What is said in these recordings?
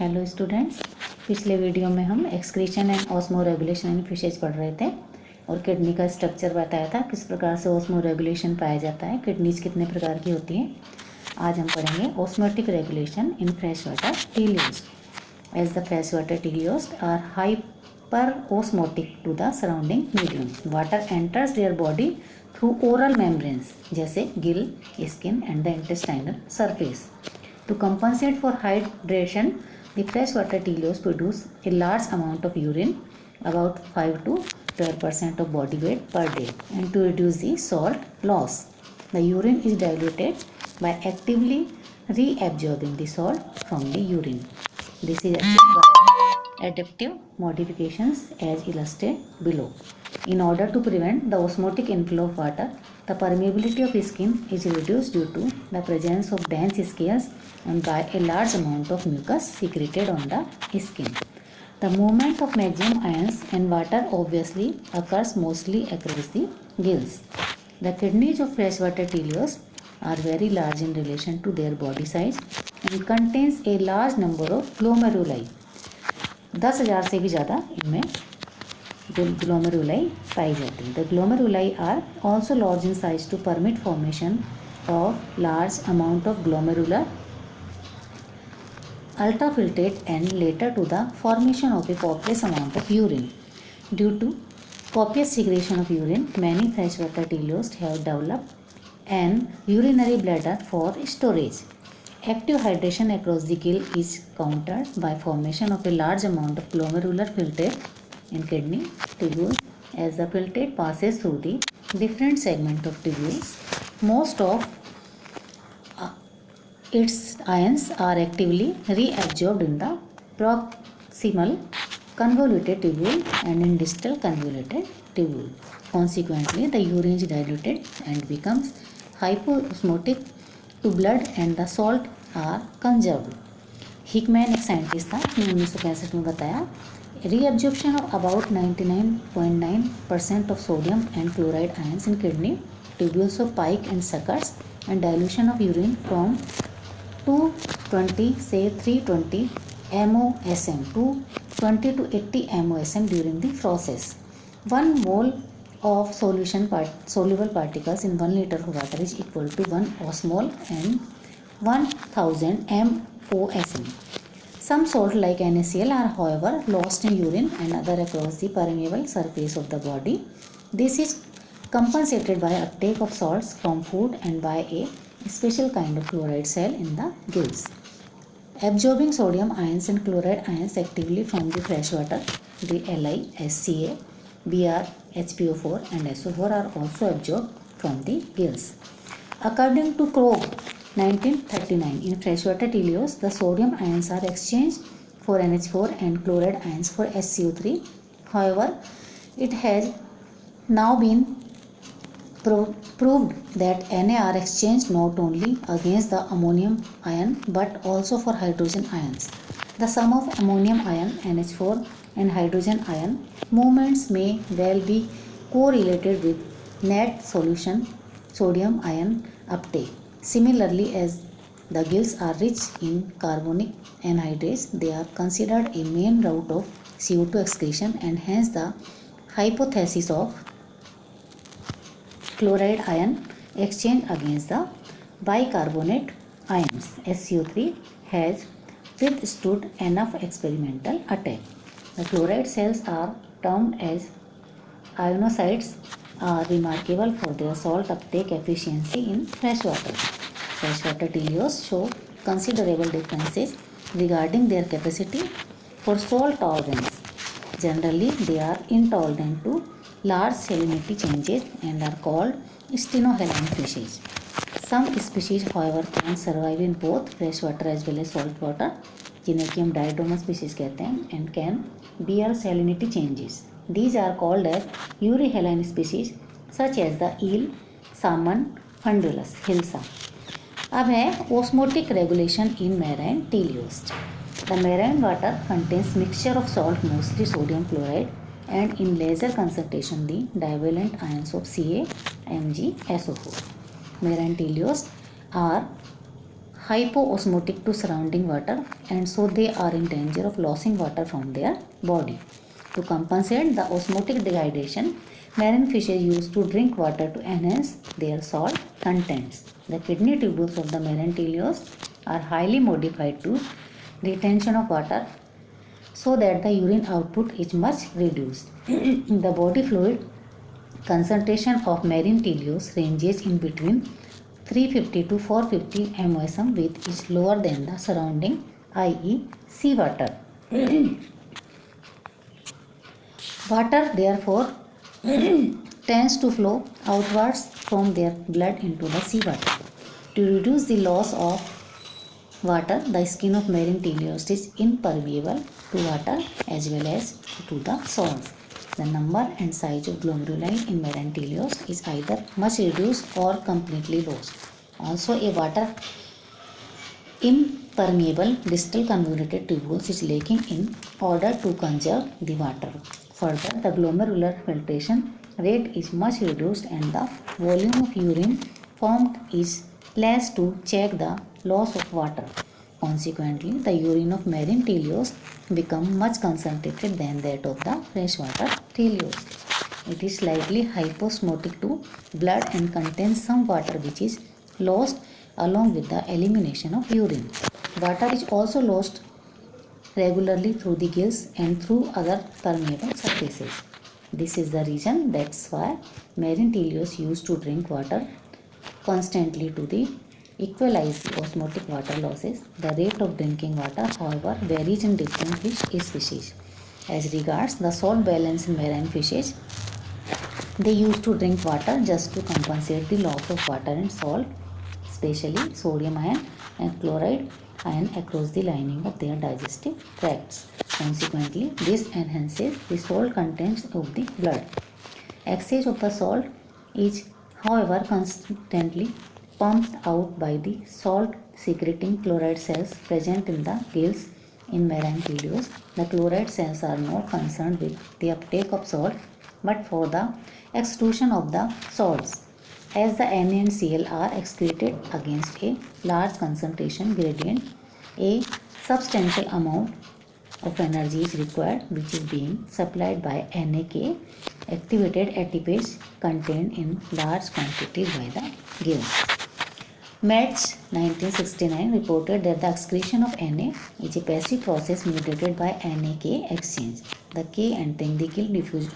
Hello students, पिछले video में हम excretion and osmo regulation in fishes पढ़ रहे थे और किडनी का स्ट्रक्चर बताया था, किस प्रकार से ऑस्मो रेगुलेशन पाया जाता है, किडनीज कितने प्रकार की होती हैं। आज हम पढ़ेंगे osmotic regulation in fresh water teleost. As the fresh water teleost are hyper osmotic to the surrounding medium, water enters their body through oral membranes जैसे gill, skin and the intestinal surface. To compensate for hydration, the freshwater teleos produce a large amount of urine, about 5 to 12% of body weight per day. And to reduce the salt loss, the urine is diluted by actively reabsorbing the salt from the urine. This is achieved by adaptive modifications as illustrated below. In order to prevent the osmotic inflow of water, the permeability of skin is reduced due to the presence of dense scales and by a large amount of mucus secreted on the skin. The movement of maximum ions and water obviously occurs mostly across the gills. The kidneys of freshwater teleos are very large in relation to their body size and contains a large number of glomeruli. 10,000 से भी ज़्यादा इनमें glomeruli पाई जाती है. The glomeruli are also large in size to permit formation of large amount of glomerular ultrafiltrate and later to the formation of a copious amount of urine. Due to copious secretion of urine, many freshwater teleosts have developed an urinary bladder for storage. Active hydration across the gill is countered by formation of a large amount of glomerular filtrate in kidney tubules. As the filtrate passes through the different segments of tubules, most of its ions are actively reabsorbed in the proximal convoluted tubule and in distal convoluted tubule. Consequently, the urine is diluted and becomes hypoosmotic to blood and the salt are conserved. Hickman एक scientist था, उसने 1965 में बताया reabsorption of about 99.9% of sodium and chloride ions in kidney tubules of pike and suckers and dilution of urine from 220 say 320 MOSM to 20 to 80 MOSM during the process. 1 mole of soluble particles in 1 liter of water is equal to 1 osmol and 1000 MOSM. Some salt like NaCl are however lost in urine and other across the permeable surface of the body. This is compensated by uptake of salts from food and by a special kind of chloride cell in the gills. Absorbing sodium ions and chloride ions actively from the fresh water, the Li, SCA, Br, HPO4 and SO4 are also absorbed from the gills. According to Krogh 1939, in freshwater teleos, the sodium ions are exchanged for NH4 and chloride ions for SCO3. However, it has now been proved that Na are exchanged not only against the ammonium ion but also for hydrogen ions. The sum of ammonium ion NH4 and hydrogen ion movements may well be correlated with net solution sodium ion uptake. Similarly, as the gills are rich in carbonic anhydrase, they are considered a main route of CO2 excretion and hence the hypothesis of chloride ion exchange against the bicarbonate ions SCO3 has withstood enough experimental attack. The chloride cells are termed as ionocytes are remarkable for their salt uptake efficiency in freshwater. Freshwater teleos show considerable differences regarding their capacity for salt tolerance. Generally, they are intolerant to large salinity changes and are called stenohaline fishes. Some species, however, can survive in both freshwater as well as salt water, जिन्हें कि हम डायटोमस species कहते हैं, and can bear salinity changes. These are called as euryhaline species such as the eel, salmon, fundulus, hilsa. अब है osmotic regulation in marine teleost. The marine water contains mixture of salt, mostly sodium chloride, and in lesser concentration the divalent ions of Ca, Mg, SO4. Marine teleost are hypoosmotic to surrounding water, and so they are in danger of losing water from their body. To compensate the osmotic degradation, marine fishes used to drink water to enhance their salt contents. The kidney tubules of the marine teleost are highly modified to retention of water so that the urine output is much reduced. The body fluid concentration of marine teleost ranges in between 350 to 450 msm, which is lower than the surrounding, i.e. seawater. Water therefore tends to flow outwards from their blood into the seawater. To reduce the loss of water, the skin of marine teleost is impermeable to water as well as to the salts. The number and size of glomeruli in marine teleost is either much reduced or completely lost. Also, a water impermeable distal convoluted tubules is lacking in order to conserve the water. Further, the glomerular filtration rate is much reduced and the volume of urine formed is less to check the loss of water. Consequently, the urine of marine teleost become much concentrated than that of the freshwater teleost. It is slightly hyposmotic to blood and contains some water which is lost along with the elimination of urine. Water is also lost regularly through the gills and through other permeable surfaces. This is the reason that's why marine teleost used to drink water constantly to the equalize the osmotic water losses. The rate of drinking water, however, varies in different fish species. As regards the salt balance in marine fishes, they used to drink water just to compensate the loss of water and salt, especially sodium ion and chloride ion across the lining of their digestive tracts. Consequently, this enhances the salt contents of the blood. Excess of the salt is, however, constantly pumped out by the salt secreting chloride cells present in the gills in marine teleost. The chloride cells are not concerned with the uptake of salt but for the exclusion of the salts. As the Na and Cl are excreted against a large concentration gradient, a substantial amount of energy is required, which is being supplied by NAK activated ATPase contained in large quantities by the gills. Metz 1969 reported that the excretion of Na is a passive process mediated by NAK exchange. The K entering the gill diffuse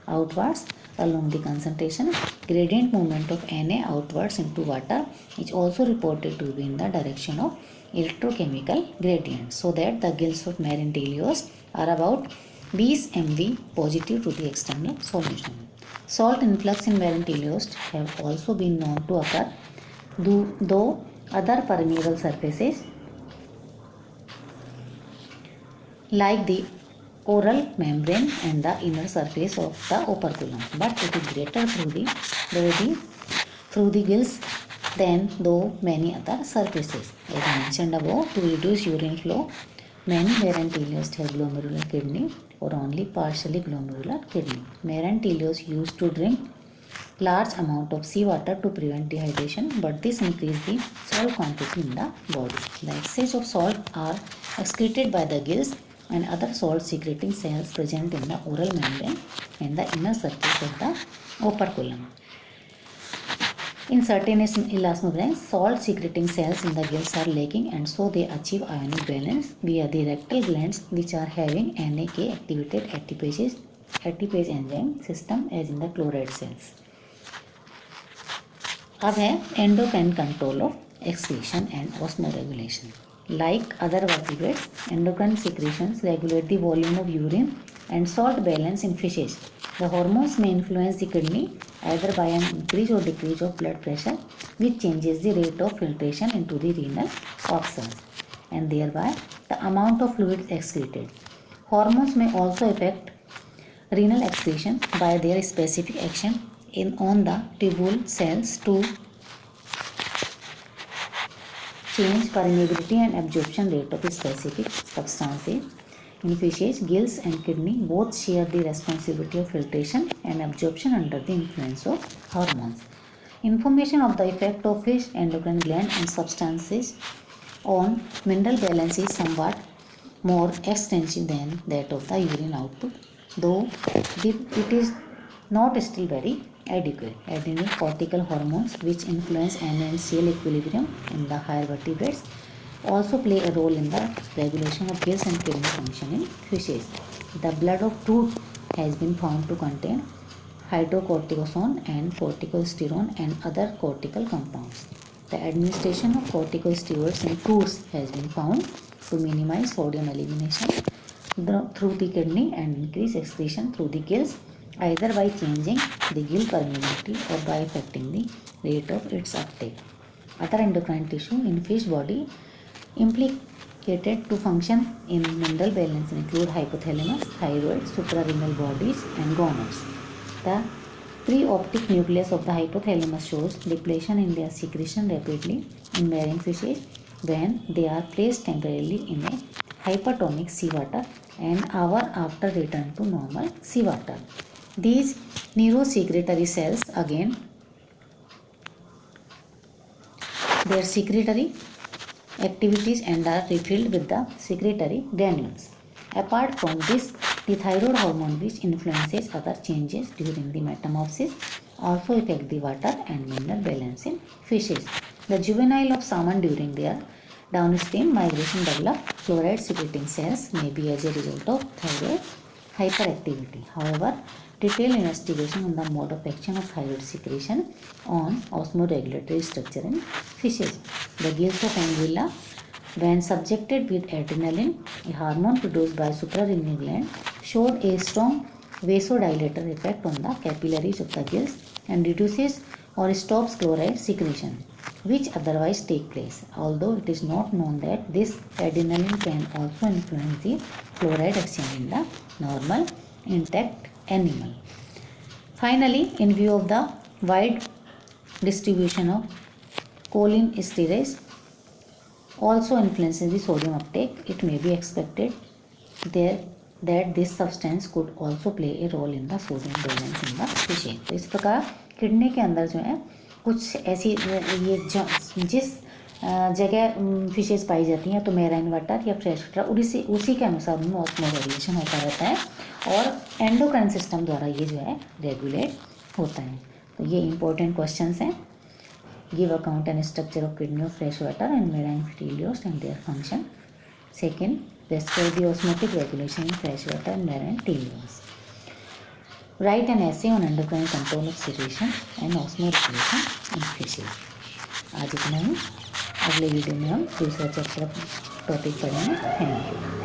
outwards along the concentration gradient movement of Na outwards into water is also reported to be in the direction of electrochemical gradient, so that the gills of marine teleost are about 20 mV positive to the external solution. Salt influx in marine teleost have also been known to occur, though other permeable surfaces like the oral membrane and the inner surface of the operculum, but it is greater through the gills than though many other surfaces. As I mentioned above, to reduce urine flow, many marine teleost have glomerular kidney or only partially glomerular kidney. Marine teleost used to drink large amount of seawater to prevent dehydration, but this increased the salt quantity in the body. The excess of salt are excreted by the gills and other salt secreting cells present in the oral membrane and the inner surface of the operculum. In certain elasmobranchs, salt secreting cells in the gills are lacking, and so they achieve ionic balance via the rectal glands, which are having NAK activated ATPase enzyme system as in the chloride cells. अब है endocrine control of excretion and osmoregulation. Like other vertebrates, endocrine secretions regulate the volume of urine and salt balance in fishes. The hormones may influence the kidney either by an increase or decrease of blood pressure, which changes the rate of filtration into the renal auxins and thereby the amount of fluid excreted. Hormones may also affect renal excretion by their specific action on the tubule cells to change permeability and absorption rate of specific substances. In fishes, gills and kidney both share the responsibility of filtration and absorption under the influence of hormones. Information of the effect of fish endocrine gland and substances on mineral balance is somewhat more extensive than that of the urine output, though it is not still very adequate. Adrenocortical hormones, which influence NaCl equilibrium in the higher vertebrates, also play a role in the regulation of gills and kidney function in fishes. The blood of truth has been found to contain hydrocortisone and corticosterone and other cortical compounds. The administration of corticosteroids in fruits has been found to minimize sodium elimination through the kidney and increase excretion through the gills, either by changing the gill permeability or by affecting the rate of its uptake. Other endocrine tissue in fish body implicated to function in mineral balance include hypothalamus, thyroid, suprarenal bodies, and gonads. The preoptic nucleus of the hypothalamus shows depletion in their secretion rapidly in marine fishes when they are placed temporarily in a hypertonic seawater an hour after return to normal seawater. These neurosecretory cells again their secretory activities and are refilled with the secretory granules. Apart from this, the thyroid hormone, which influences other changes during the metamorphosis, also affect the water and mineral balance in fishes. The juvenile of salmon during their downstream migration develop chloride secreting cells, maybe as a result of thyroid hyperactivity. However, detailed investigation on the mode of action of thyroid secretion on osmoregulatory structure in fishes. The gills of anguilla, when subjected with adrenaline, a hormone produced by suprarenal gland, showed a strong vasodilator effect on the capillaries of the gills and reduces or stops chloride secretion, which otherwise take place, although it is not known that this adrenaline can also influence the chloride exchange in the normal intact animal. Finally, in view of the wide distribution of cholinesterase also influences the sodium uptake, it may be expected that this substance could also play a role in the sodium balance in the fish. तो इस प्रकार kidney के अंदर जो है कुछ ऐसी ये जिस जगह फिशेस पाई जाती हैं तो मेराइन वाटर या फ्रेश वाटर उसी के अनुसार उनमें ऑस्मोरेगुलेशन होता रहता है और एंडोक्राइन सिस्टम द्वारा ये जो है रेगुलेट होता है. तो ये इंपॉर्टेंट क्वेश्चंस हैं. Give account and structure of kidney of fresh water and marine phytilios and their function. Second, describe the osmotic regulation in fresh water and marine phytilios. Write an essay on endocrine control of secretion and osmoregulation in fishes. आज इतना ही. अगले video में हम दूसरा chapter topic पढ़ेंगे. Thank you.